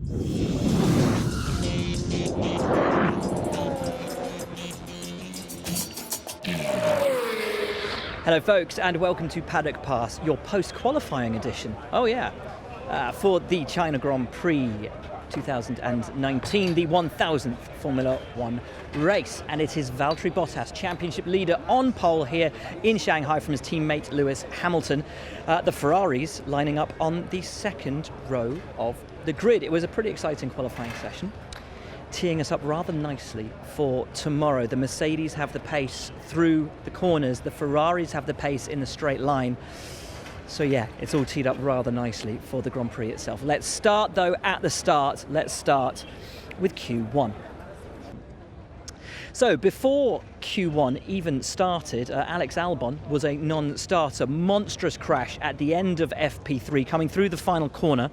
Hello folks, and welcome to Paddock Pass, your post-qualifying edition. Oh yeah, for the China Grand Prix 2019, the 1000th Formula One race. And it is Valtteri Bottas, championship leader, on pole here in Shanghai from his teammate Lewis Hamilton. The Ferraris lining up on the second row of the grid. It was a pretty exciting qualifying session, teeing us up rather nicely for tomorrow. The Mercedes have the pace through the corners, the Ferraris have the pace in the straight line. So yeah, it's all teed up rather nicely for the Grand Prix itself. Let's start though at the start. Let's start with Q1. So before Q1 even started, Alex Albon was a non-starter. Monstrous crash at the end of FP3 coming through the final corner.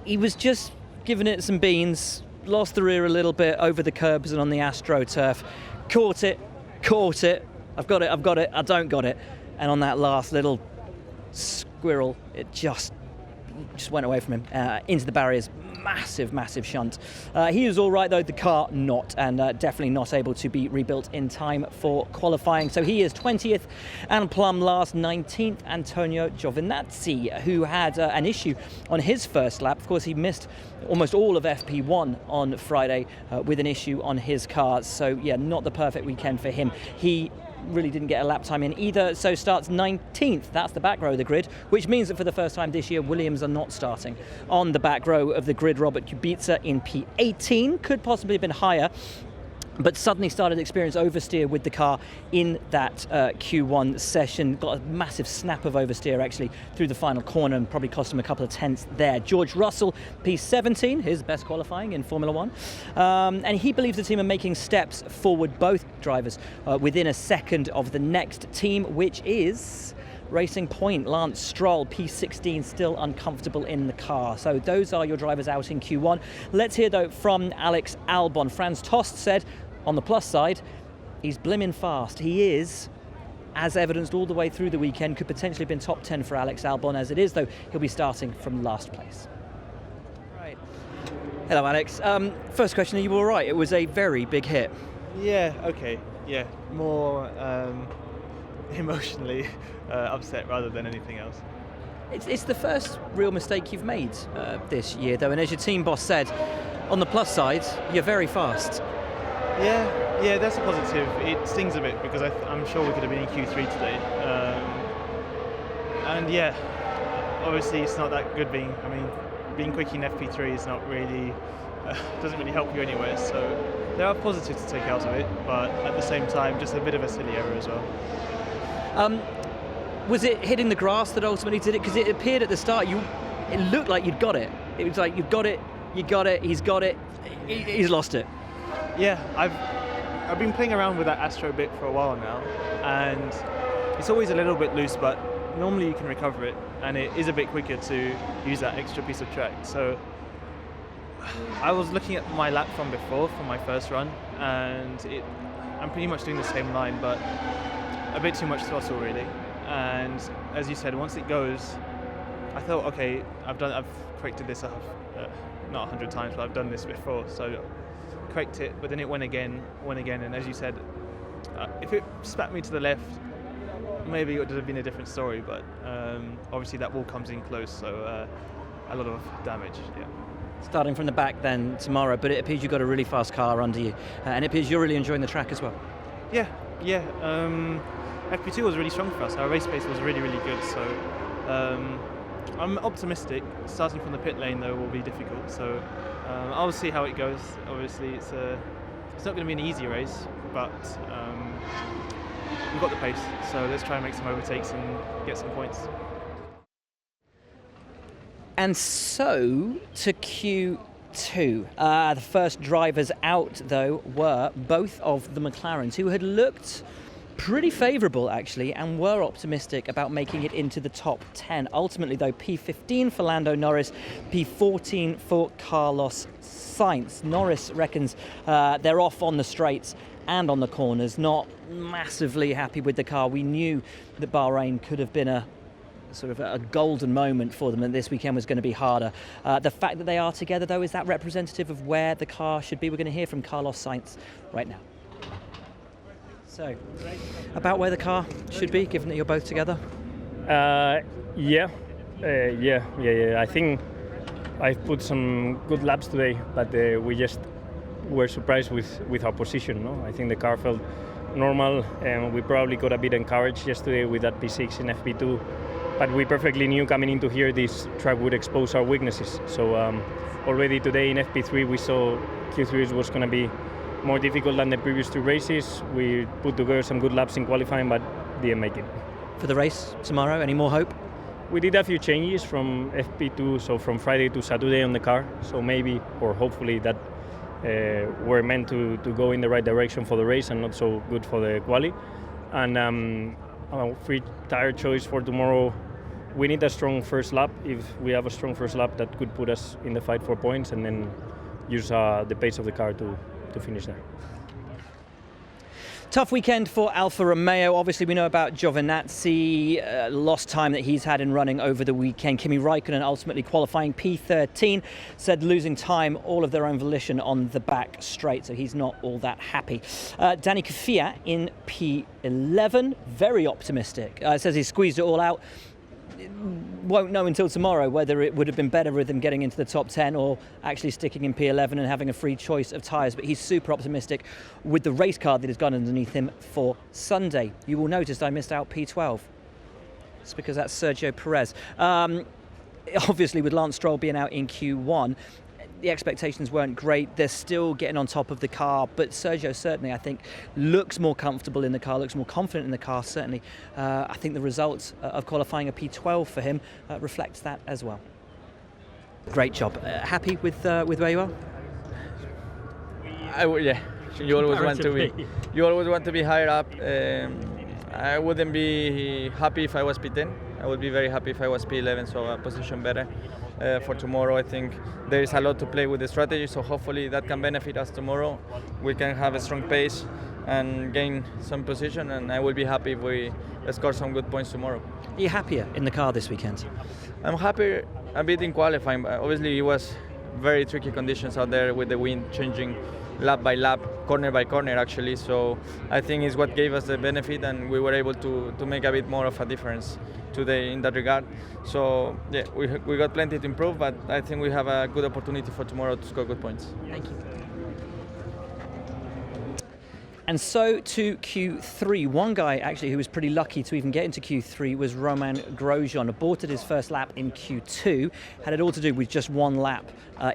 He was just giving it some beans, lost the rear a little bit over the curbs and on the AstroTurf. Caught it, I've got it, I don't got it. And on that last little squirrel, it just went away from him into the barriers. Massive shunt. He was all right though, the car not, and definitely not able to be rebuilt in time for qualifying. So he is 20th and plumb last. 19th, Antonio Giovinazzi, who had an issue on his first lap. Of course, he missed almost all of FP1 on Friday with an issue on his car. So yeah, not the perfect weekend for him. He really didn't get a lap time in either, so starts 19th. That's the back row of the grid, which means that for the first time this year, Williams are not starting on the back row of the grid. Robert Kubica in P18, could possibly have been higher, but suddenly started to experience oversteer with the car in that Q1 session. Got a massive snap of oversteer actually through the final corner and probably cost him a couple of tenths there. George Russell, P17, his best qualifying in Formula One. And he believes the team are making steps forward, both drivers, within a second of the next team, which is Racing Point. Lance Stroll, P16, still uncomfortable in the car. So those are your drivers out in Q1. Let's hear though from Alex Albon. Franz Tost said, on the plus side, he's blimmin' fast. He is, as evidenced all the way through the weekend, could potentially have been top 10 for Alex Albon. As it is though, he'll be starting from last place. Right. Hello Alex. First question, are you all right? It was a very big hit. Yeah, okay. Yeah, more emotionally upset rather than anything else. It's the first real mistake you've made this year though, and as your team boss said, on the plus side, you're very fast. Yeah, that's a positive. It stings a bit because I'm sure we could have been in Q3 today. And yeah, obviously it's not that good being quick in FP3 is not really, doesn't really help you anywhere. So there are positives to take out of it, but at the same time, just a bit of a silly error as well. Was it hitting the grass that ultimately did it? Because it appeared at the start, it looked like you'd got it. It was like, you've got it, you got it, he's got it, he's lost it. Yeah, I've been playing around with that Astro bit for a while now, and it's always a little bit loose, but normally you can recover it, and it is a bit quicker to use that extra piece of track. So I was looking at my lap from before, from my first run, and I'm pretty much doing the same line, but a bit too much throttle really. And as you said, once it goes, I thought, okay, I've corrected this not 100 times, but I've done this before, so correct it, but then it went again, and as you said, if it spat me to the left, maybe it would have been a different story, but obviously that wall comes in close, so a lot of damage, yeah. Starting from the back then tomorrow, but it appears you've got a really fast car under you, and it appears you're really enjoying the track as well. Yeah. FP2 was really strong for us. Our race pace was really good, so I'm optimistic. Starting from the pit lane though will be difficult, so I'll see how it goes. Obviously it's not going to be an easy race, but we've got the pace, so let's try and make some overtakes and get some points. And so to Q2. The first drivers out though were both of the McLarens, who had looked pretty favourable actually, and were optimistic about making it into the top 10. Ultimately though, P15 for Lando Norris, P14 for Carlos Sainz. Norris reckons they're off on the straights and on the corners, not massively happy with the car. We knew that Bahrain could have been a sort of a golden moment for them, and this weekend was going to be harder. The fact that they are together, though, is that representative of where the car should be? We're going to hear from Carlos Sainz right now. So, about where the car should be, given that you're both together? Yeah. I think I've put some good laps today, but we just were surprised with our position. No? I think the car felt normal, and we probably got a bit encouraged yesterday with that P6 in FP2. But we perfectly knew coming into here this track would expose our weaknesses. So already today in FP3 we saw Q3 was going to be more difficult than the previous 2 races. We put together some good laps in qualifying, but didn't make it. For the race tomorrow, any more hope? We did a few changes from FP2, so from Friday to Saturday on the car. So maybe, or hopefully, that were meant to go in the right direction for the race and not so good for the quali. And free tire choice for tomorrow. We need a strong first lap. If we have a strong first lap, that could put us in the fight for points, and then use the pace of the car to finish there. Tough weekend for Alfa Romeo. Obviously, we know about Giovinazzi, lost time that he's had in running over the weekend. Kimi Raikkonen ultimately qualifying P13, said losing time all of their own volition on the back straight, so he's not all that happy. Danny Kvyat in P11, very optimistic. Says he squeezed it all out. Won't know until tomorrow whether it would have been better with him getting into the top 10 or actually sticking in P11 and having a free choice of tyres, but he's super optimistic with the race car that has gone underneath him for Sunday. You will notice I missed out P12. It's because that's Sergio Perez. Obviously, with Lance Stroll being out in Q1, the expectations weren't great. They're still getting on top of the car, but Sergio certainly, I think, looks more comfortable in the car, looks more confident in the car, certainly. I think the results of qualifying a P12 for him reflects that as well. Great job. Happy with where you are? Yeah. You always want to be higher up. I wouldn't be happy if I was P10. I would be very happy if I was P11, so a position better. For tomorrow, I think there is a lot to play with the strategy, so hopefully that can benefit us tomorrow. We can have a strong pace and gain some position, and I will be happy if we score some good points tomorrow. Are you happier in the car this weekend? I'm happy a bit in qualifying, but obviously it was very tricky conditions out there with the wind changing lap by lap, corner by corner actually, so I think it's what gave us the benefit, and we were able to make a bit more of a difference today in that regard. So yeah, we got plenty to improve, but I think we have a good opportunity for tomorrow to score good points. Thank you. And so to Q3. One guy actually who was pretty lucky to even get into Q3 was Romain Grosjean. Aborted his first lap in Q2, had it all to do with just one lap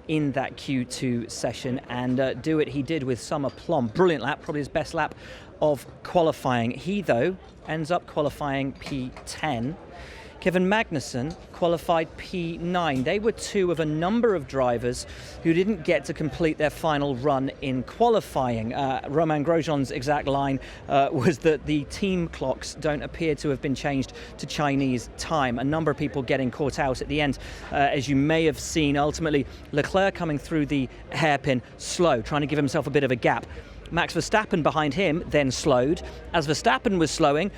in that Q2 session, and do it he did with some aplomb. Brilliant lap, probably his best lap of qualifying. He, though, ends up qualifying P10. Kevin Magnussen qualified P9. They were two of a number of drivers who didn't get to complete their final run in qualifying. Romain Grosjean's exact line was that the team clocks don't appear to have been changed to Chinese time. A number of people getting caught out at the end, as you may have seen. Ultimately, Leclerc coming through the hairpin slow, trying to give himself a bit of a gap. Max Verstappen behind him then slowed. As Verstappen was slowing,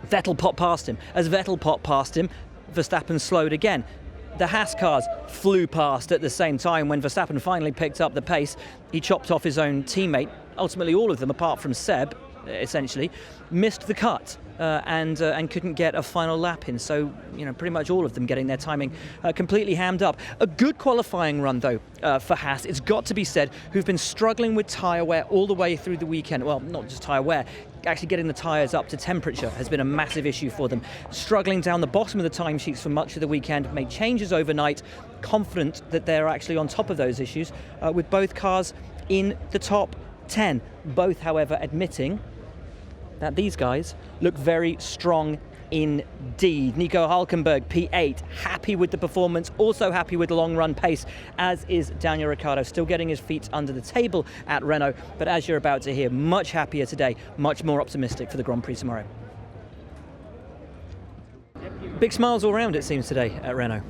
Vettel popped past him. As Vettel popped past him, Verstappen slowed again. The Haas cars flew past at the same time. When Verstappen finally picked up the pace, he chopped off his own teammate. Ultimately, all of them, apart from Seb, essentially, missed the cut and couldn't get a final lap in. So, pretty much all of them getting their timing completely hammed up. A good qualifying run, though, for Haas. It's got to be said, who've been struggling with tyre wear all the way through the weekend. Well, not just tyre wear. Actually getting the tyres up to temperature has been a massive issue for them. Struggling down the bottom of the timesheets for much of the weekend, made changes overnight, confident that they're actually on top of those issues, with both cars in the top 10. Both, however, admitting that these guys look very strong indeed. Nico Hülkenberg, P8, happy with the performance, also happy with the long run pace, as is Daniel Ricciardo, still getting his feet under the table at Renault, but as you're about to hear, much happier today, much more optimistic for the Grand Prix tomorrow. Big smiles all round, it seems, today at Renault.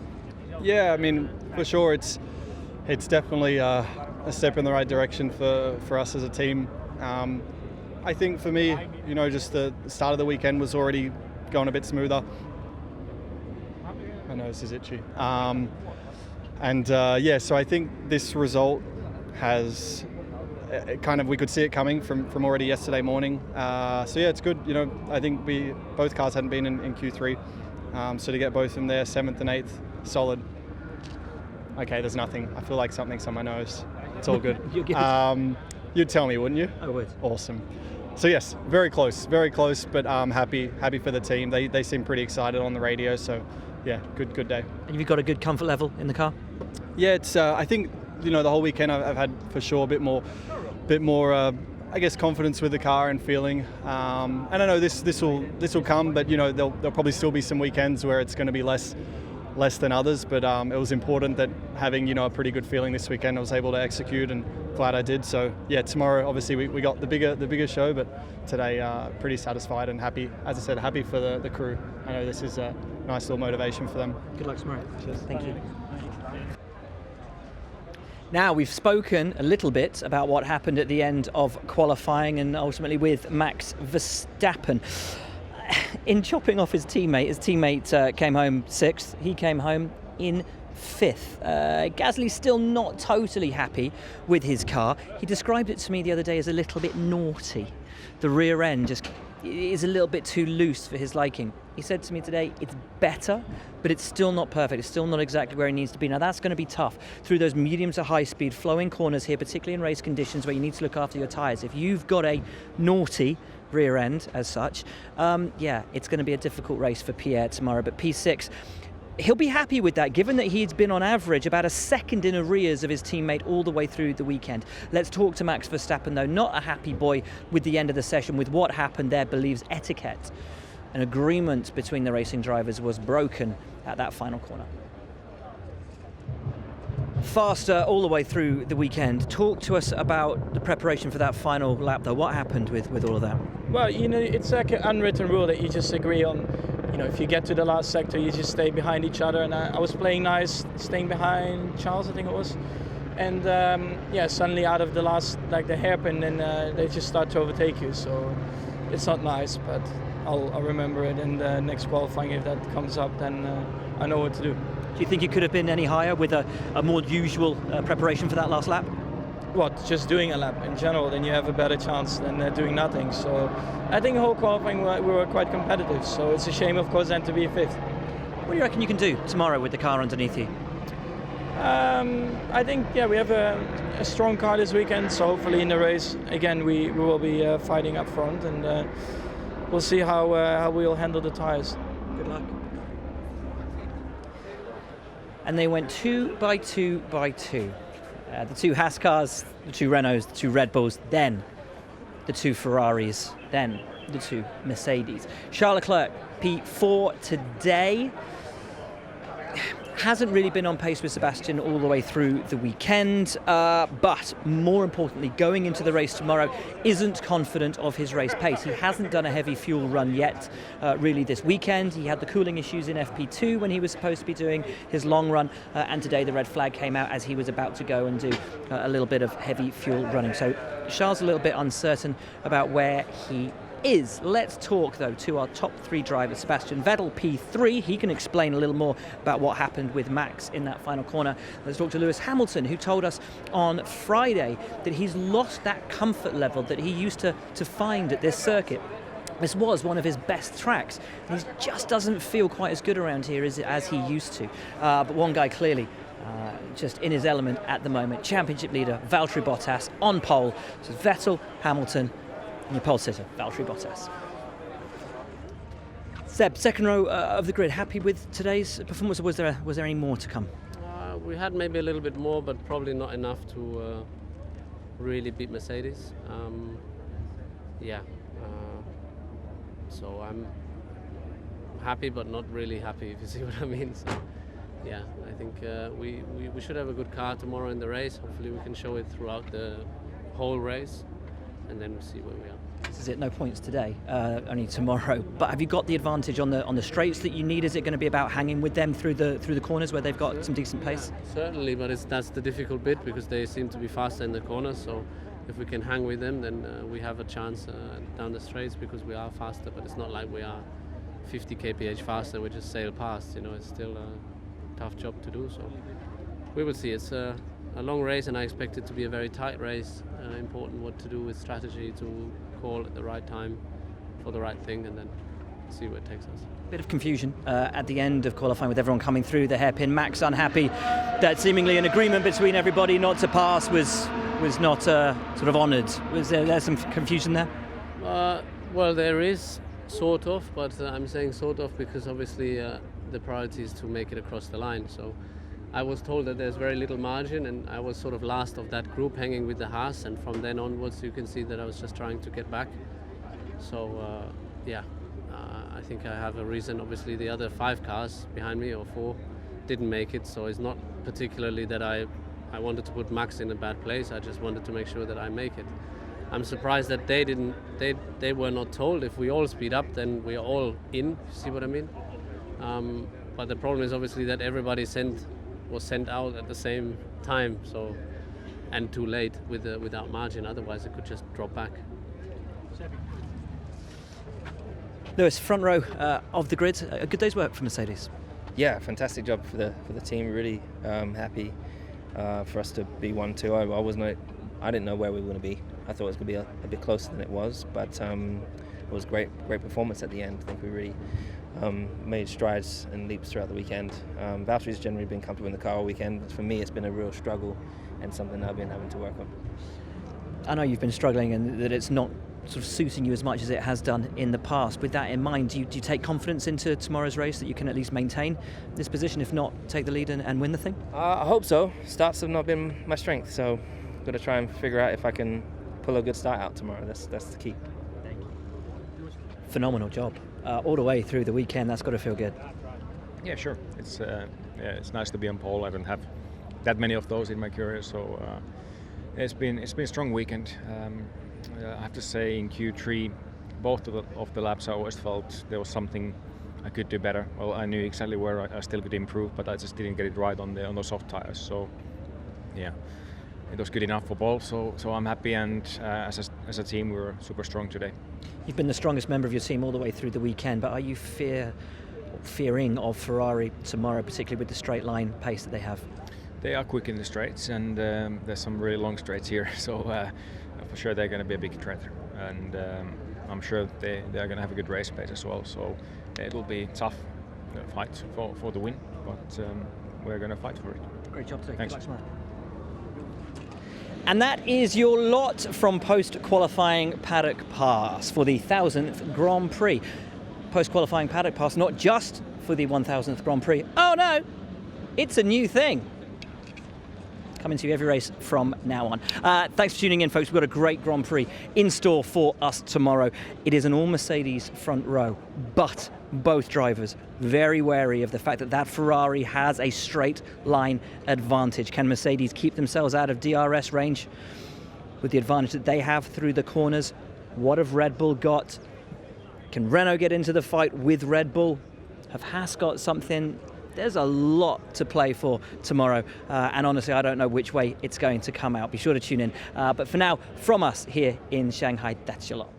Yeah, I mean, for sure, it's definitely a step in the right direction for us as a team. I think for me, just the start of the weekend was already going a bit smoother. My nose is itchy. So I think this result has kind of, we could see it coming from already yesterday morning. It's good. You know, I think both cars hadn't been in Q3, so to get both of them there, 7th and 8th, solid. Okay, there's nothing. I feel like something's on my nose. It's all good. You're good. You'd tell me, wouldn't you? I would. Awesome. So yes, very close, but happy for the team. They seem pretty excited on the radio. So yeah, good day. And have you got a good comfort level in the car? Yeah, it's. I think the whole weekend I've had for sure a bit more. I guess confidence with the car and feeling. And I know this will come, but there'll probably still be some weekends where it's going to be less than others. But it was important that having a pretty good feeling this weekend, I was able to execute, and glad I did. So yeah, tomorrow obviously we got the bigger show, but today pretty satisfied and happy. As I said, happy for the crew. I know this is a nice little motivation for them. Good luck tomorrow. Cheers. Thank you. Now, we've spoken a little bit about what happened at the end of qualifying and ultimately with Max Verstappen. In chopping off his teammate came home 6th. He came home in 5th. Gasly's still not totally happy with his car. He described it to me the other day as a little bit naughty. The rear end just is a little bit too loose for his liking. He said to me today, it's better, but it's still not perfect. It's still not exactly where it needs to be. Now, that's going to be tough through those medium to high speed flowing corners here, particularly in race conditions where you need to look after your tyres. If you've got a naughty rear end as such, it's going to be a difficult race for Pierre tomorrow. But P6, he'll be happy with that, given that he's been on average about a second in arrears of his teammate all the way through the weekend. Let's talk to Max Verstappen, though. Not a happy boy with the end of the session, with what happened there. Believes etiquette. An agreement between the racing drivers was broken at that final corner. Faster all the way through the weekend. Talk to us about the preparation for that final lap, though. What happened with all of that? Well, it's like an unwritten rule that you just agree on. If you get to the last sector, you just stay behind each other. And I was playing nice, staying behind Charles, I think it was. And suddenly out of the last, the hairpin, and they just start to overtake you. So it's not nice, but I'll remember it in the next qualifying. If that comes up, then I know what to do. Do you think you could have been any higher with a more usual preparation for that last lap? What, just doing a lap in general, then you have a better chance than doing nothing. So I think the whole qualifying we were quite competitive. So it's a shame, of course, then to be 5th. What do you reckon you can do tomorrow with the car underneath you? I think, we have a strong car this weekend. So hopefully in the race, again, we will be fighting up front, and we'll see how we'll handle the tyres. Good luck. And they went 2 by 2 by 2. The 2 Haas cars, the 2 Renaults, the 2 Red Bulls, then the 2 Ferraris, then the 2 Mercedes. Charles Leclerc, P4 today. Hasn't really been on pace with Sebastian all the way through the weekend, but more importantly, going into the race tomorrow, isn't confident of his race pace. He hasn't done a heavy fuel run yet, really this weekend. He had the cooling issues in FP2 when he was supposed to be doing his long run, and today the red flag came out as he was about to go and do a little bit of heavy fuel running. So Charles a little bit uncertain about where he is. Let's talk, though, to our top 3 drivers. Sebastian Vettel, P3. He can explain a little more about what happened with Max in that final corner. Let's talk to Lewis Hamilton, who told us on Friday that he's lost that comfort level that he used to find at this circuit. This was one of his best tracks. He just doesn't feel quite as good around here as he used to. But one guy clearly just in his element at the moment. Championship leader, Valtteri Bottas, on pole. So Vettel, Hamilton, and your pole sitter, Valtteri Bottas. Seb, second row of the grid. Happy with today's performance, or was there any more to come? We had maybe a little bit more, but probably not enough to really beat Mercedes. So I'm happy, but not really happy, if you see what I mean. So, yeah, I think we should have a good car tomorrow in the race. Hopefully we can show it throughout the whole race, and then we'll see where we are. This is it, no points today, only tomorrow. But have you got the advantage on the straights that you need? Is it going to be about hanging with them through the corners where they've got some decent pace? Certainly, but that's the difficult bit, because they seem to be faster in the corners. So if we can hang with them, then we have a chance down the straights, because we are faster. But it's not like we are 50 kph faster, we just sail past. You know, it's still a tough job to do. So we will see. It's a long race, and I expect it to be a very tight race. Important what to do with strategy to call at the right time for the right thing, and then see where it takes us. Bit of confusion at the end of qualifying with everyone coming through the hairpin. Max unhappy that seemingly an agreement between everybody not to pass was not sort of honoured. Was there some confusion there? Well, there is sort of, but I'm saying sort of because obviously the priority is to make it across the line. So I was told that there's very little margin, and I was sort of last of that group, hanging with the Haas, and from then onwards you can see that I was just trying to get back. So yeah. I think I have a reason. Obviously the other 5 cars behind me, or 4, didn't make it, so it's not particularly that I wanted to put Max in a bad place. I just wanted to make sure that I make it. I'm surprised that they were not told if we all speed up then we are all in. See what I mean? But the problem is obviously that everybody was sent out at the same time, so, and too late without margin, otherwise it could just drop back. Lewis, front row of the grid, a good day's work for Mercedes. Yeah, fantastic job for the team. Really happy for us to be 1-2. I didn't know where we were going to be. I thought it was going to be a bit closer than it was, but it was great performance at the end. I think we really made strides and leaps throughout the weekend. Valtteri's generally been comfortable in the car all weekend. For me, it's been a real struggle and something I've been having to work on. I know you've been struggling and that it's not sort of suiting you as much as it has done in the past. With that in mind, do you take confidence into tomorrow's race that you can at least maintain this position, if not take the lead and win the thing? I hope so. Starts have not been my strength, so I've got to try and figure out if I can pull a good start out tomorrow. That's the key. Phenomenal job all the way through the weekend. That's got to feel good. Yeah, sure. It's nice to be on pole. I don't have that many of those in my career, so it's been a strong weekend. I have to say, in Q3, both of the laps I always felt there was something I could do better. Well, I knew exactly where I still could improve, but I just didn't get it right on those soft tires. So yeah, it was good enough for both. So I'm happy, and as a team we were super strong today. You've been the strongest member of your team all the way through the weekend, but are you fearing of Ferrari tomorrow, particularly with the straight line pace that they have? They are quick in the straights, and there's some really long straights here. So for sure they're going to be a big threat, and I'm sure they're going to have a good race pace as well. So it will be a tough fight for the win, but we're going to fight for it. Great job today. Thanks. Good luck tomorrow. And that is your lot from post-qualifying Paddock Pass for the 1000th Grand Prix. Post-qualifying Paddock Pass, not just for the 1000th Grand Prix. Oh no, it's a new thing. Coming to you every race from now on. Thanks for tuning in, folks. We've got a great Grand Prix in store for us tomorrow. It is an all-Mercedes front row, but both drivers very wary of the fact that Ferrari has a straight line advantage. Can Mercedes keep themselves out of DRS range with the advantage that they have through the corners? What have Red Bull got? Can Renault get into the fight with Red Bull? Have Haas got something? There's a lot to play for tomorrow, and honestly I don't know which way it's going to come out. Be sure to tune in, but for now, from us here in Shanghai, that's your lot.